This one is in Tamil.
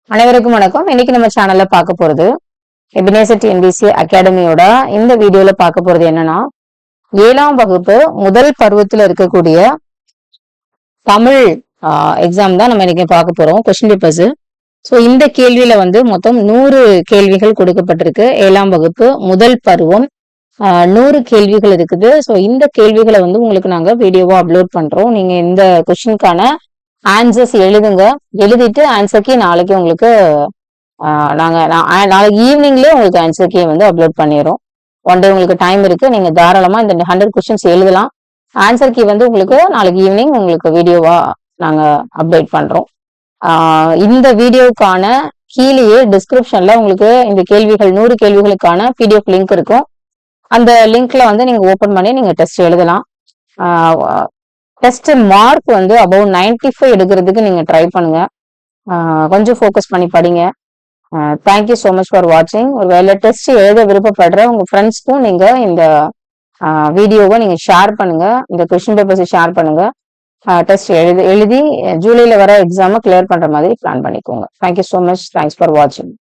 அனைவருக்கும் வணக்கம். இன்னைக்கு நம்ம சேனல்ல பார்க்க போறது எபினேசர் டிஎன்பிஎஸ்சி அகாடமியோட இந்த வீடியோல பார்க்க போறது என்னன்னா, 7ஆம் வகுப்பு முதல் பருவத்துல இருக்கக்கூடிய தமிழ் எக்ஸாம் தான் நம்ம இன்னைக்கு பார்க்க போறோம். Question papers. ஸோ இந்த கேள்வியில மொத்தம் 100 கேள்விகள் கொடுக்கப்பட்டிருக்கு. 7ஆம் வகுப்பு முதல் பருவம் 100 கேள்விகள் இருக்குது. ஸோ இந்த கேள்விகளை உங்களுக்கு நாங்க வீடியோவா அப்லோட் பண்றோம். நீங்க இந்த கொஸ்டினுக்கான ஆன்சர்ஸ் எழுதுங்க. எழுதிட்டு ஆன்சர் கீ நாளைக்கு உங்களுக்கு நாளைக்கு ஈவினிங்லேயே உங்களுக்கு ஆன்சர் கீ அப்லோட் பண்ணிடுறோம். ஒன் டே உங்களுக்கு டைம் இருக்கு. நீங்க தாராளமா இந்த 100 கொஸ்டின்ஸ் எழுதலாம். ஆன்சர் கீ உங்களுக்கு நாளைக்கு ஈவினிங் உங்களுக்கு வீடியோவா நாங்க அப்டேட் பண்றோம். இந்த வீடியோவுக்கான கீழேயே டிஸ்கிரிப்ஷன்ல உங்களுக்கு இந்த கேள்விகள் 100 கேள்விகளுக்கான பிடிஎஃப் லிங்க் இருக்கும். அந்த லிங்க்ல நீங்க ஓபன் பண்ணி நீங்க டெஸ்ட் எழுதலாம். டெஸ்ட் மார்க் அபவ் 95 எடுக்கிறதுக்கு நீங்க ட்ரை பண்ணுங்க. கொஞ்சம் ஃபோக்கஸ் பண்ணி படிங்க. தேங்க்யூ ஸோ மச் ஃபார் வாட்சிங். ஒரு வேலை டெஸ்ட் எழுத விருப்பப்படுற உங்க ஃப்ரெண்ட்ஸ்க்கும் நீங்க இந்த வீடியோவை நீங்க ஷேர் பண்ணுங்க. இந்த கொஸ்டின் பேப்பர்ஸை ஷேர் பண்ணுங்க. டெஸ்ட் எழுதி ஜூலைல வர எக்ஸாமை கிளியர் பண்ற மாதிரி பிளான் பண்ணிக்கோங்க. Thank you so much. Thanks for வாட்சிங்.